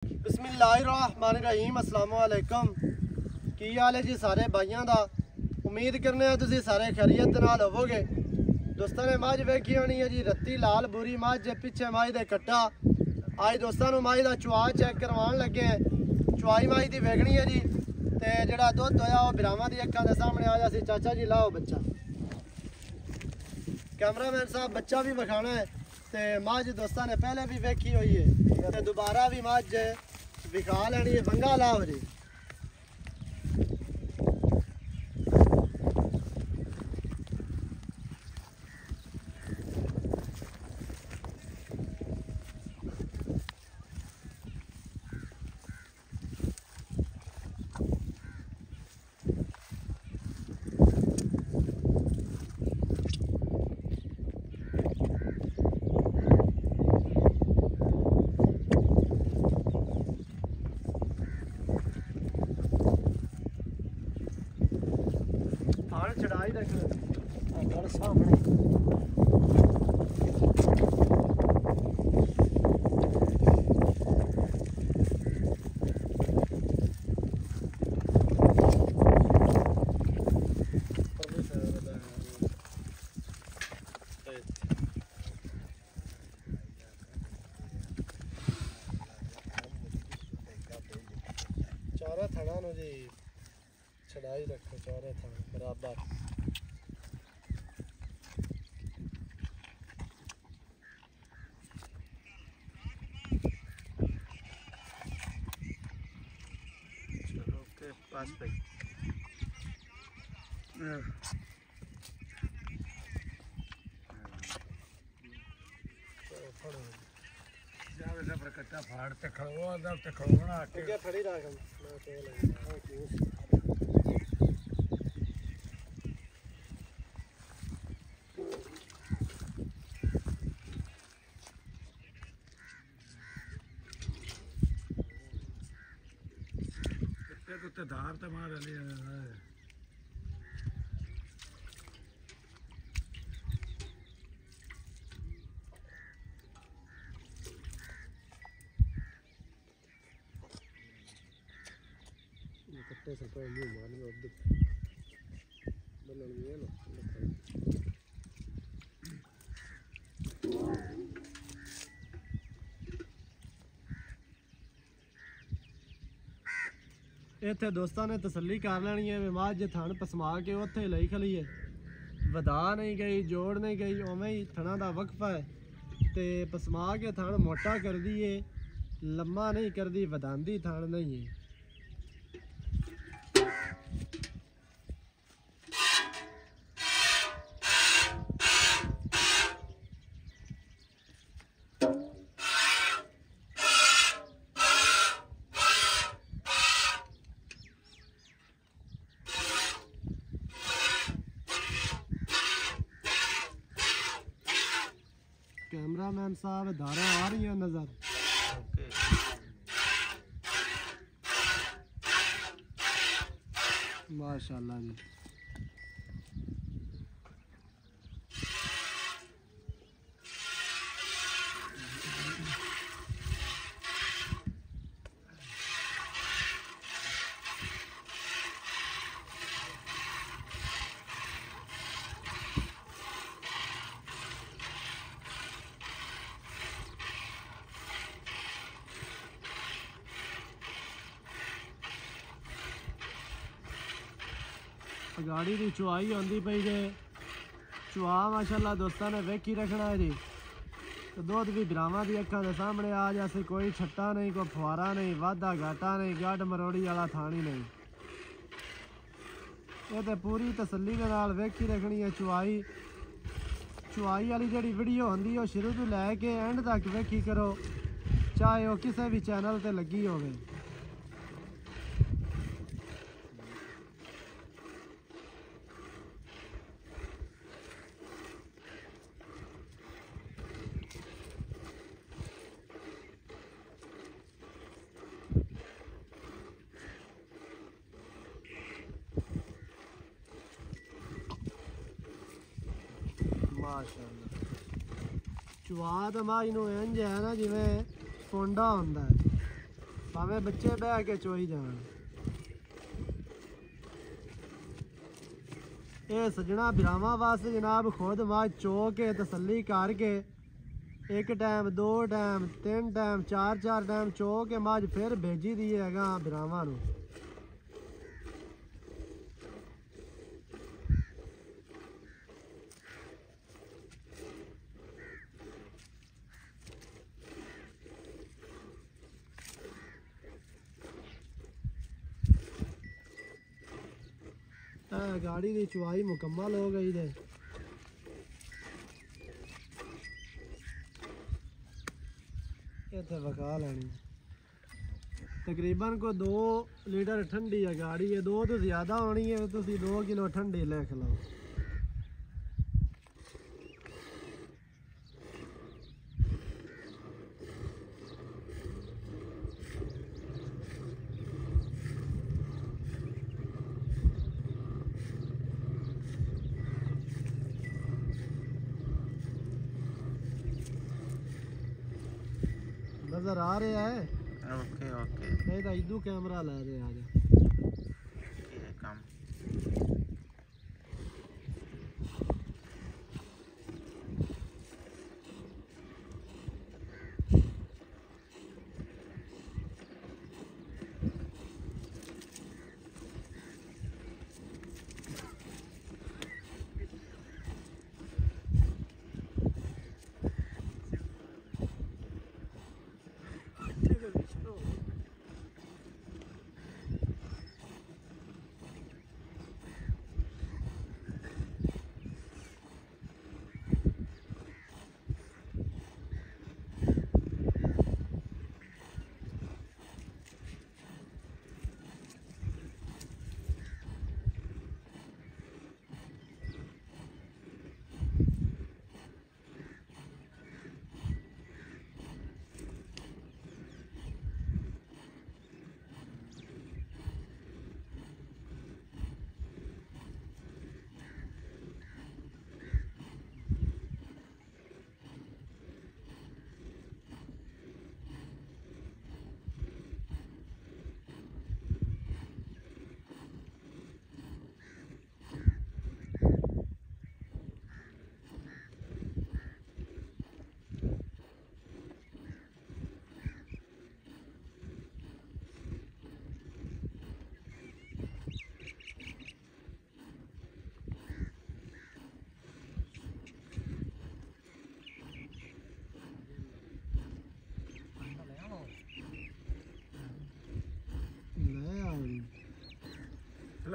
बिस्मिल्लाहिर्रहमानिर्रहीम अस्सलाम वालेकुम। की हाल है जी सारे भाइयों का। उम्मीद करने तुम सारे खैरियत नाल होवोगे। दोस्तों ने मझ वेखी होनी है जी, रत्ती लाल बुरी मझ पिछे मझ दे कट्टा। अज दोस्तों मझ का चुआ चेक करवान लगे हैं। चुआई मझ की वेखनी है जी, तो जोड़ा दुध होया वह बिरावां दी अक्खां दे सामने आ जासी। चाचा जी लाओ बच्चा, कैमरामैन साहब बच्चा भी विखाना है। तो मझ दोस्तों ने पहले भी वेखी हुई है, तो दोबारा भी मझ विखा लेनी है। वंगा लाओ जी। थान चढ़ाई रखना सामने। चारा थड़ा नो जी चढ़ाई रखो, चारे थान बराबर। चलो के पास भाई कट्टा फाड़ ते खड़ो ते खड़ोना आगे फड़ी रख। कुत्ते धार ते मार ले कट्टे से तो मुंह मार लो अब बनन ये ना। इत्थे दोस्तों ने तसल्ली कर लेनी है। मझ थन पसमा के उत्थे लई खली है, वधा नहीं गई, जोड़ नहीं गई, उवें ही थना का वक्फा है। तो पसमा के थन मोटा कर दी है, लम्मा नहीं कर दी, वधांदी थन नहीं है। कैमरामैन साहब धारा आ रही है नजर। माशाल्लाह जी। गाड़ी की चुआई आती पई जे। चुआ माशाल्लाह दोस्तों ने वेखी रखना है जी। तो दुध भी बिरावां दी अक्खां दे सामने आ जासे। कोई छट्टा नहीं, कोई फुआरा नहीं, वाधा घाटा नहीं, गड मरोड़ी वाला थान ही नहीं। ये तो पूरी तसल्ली के नाल वेखी रखनी है। चुआई वाली जी वीडियो होंदी है शुरू तो लैके एंड तक वेखी करो, चाहे वह किसी भी चैनल ते लगी होवे। माशाअल्लाह। चुआ तो माई नूं इंज है ना जिवें पोंडा होंदा है। भावें बच्चे बह के चोई जान। ये सजना बिरावां वास्ते जनाब खुद मझ चो के तसल्ली करके एक टाइम, दो टाइम, तीन टाइम, चार टाइम चो के मझ फिर भेजी दी है बिरावां नूं। गाड़ी की चुवाई मुकम्मल हो गई है। इतने वका लैनी तकरीबन को 2 लीटर ठंडी है गाड़ी है। 2 तो ज़्यादा होनी है, तो 2 किलो ठंडी लिख लो। नजर आ रहा है? ओके ओके नहीं तो इधू कैमरा ला रहे आज ये काम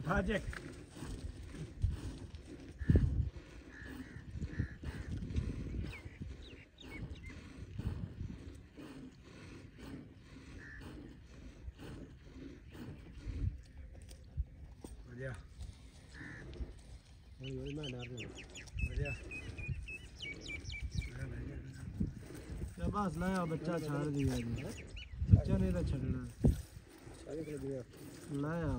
Project. बढ़िया बढ़िया बस लाया बच्चा छाड़ दिया जी। बच्चा नहीं तो छड़ना लाया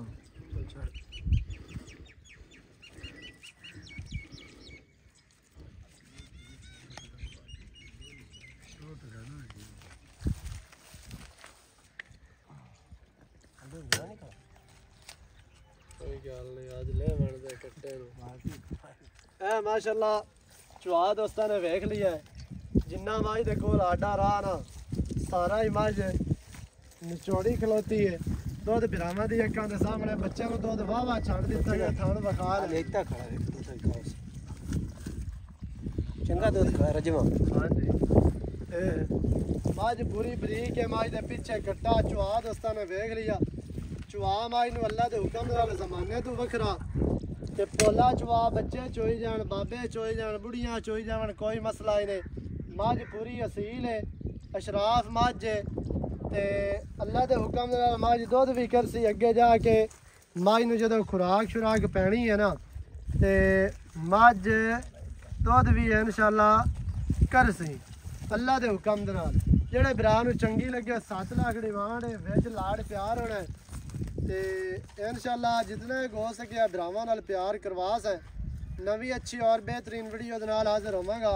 कोई गल नहीं आज ले बनते कट्टे ए माशाल्लाह चुआ दोस्तां ने वेख लिया है जिन्ना मझ दे कोल आडा रहा ना सारा ही मझ निचोड़ी खलोती है। दुध बिरावां दी अक्कां दे सामने बच्चे नूं दुध वाह वाह छड़ दिता गया थान वखा लेता खड़ा है चंगा दुध खा रजवा। हां जी मझ पूरी बरीक है। मझ दे पीछे कट्टा चुआ दोस्तां ने वेख लिया। चुआ मझ नूं अल्लाह दे हुक्म नाल ज़माने तो वखरा ते पोला चुआ बच्चे चोई जान बाबे चोई जान बुढ़ियां चोई जावन कोई मसला ही नहीं। मझ पूरी असील है अशराफ मझ है ते अल्लाह दे हुक्म नाल मझ दुध भी करसी। अगे जाके मझ नूं जदों खुराक शुराक पैनी है ना ते मझ दुध भी इंशाअल्लाह करसी अल्लाह दे हुक्म दे नाल। जेड़े भरा नूं चंगी लगे 7 लाख डिमांड है विच लाड़ प्यार होना है ते इंशाअल्लाह जितना हो सके भरावां नाल प्यार करवा से नवी अच्छी और बेहतरीन वीडियो दे नाल हाजिर होवांगा।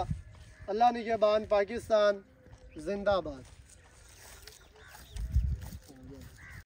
अल्लाह निगहबान पाकिस्तान जिंदाबाद।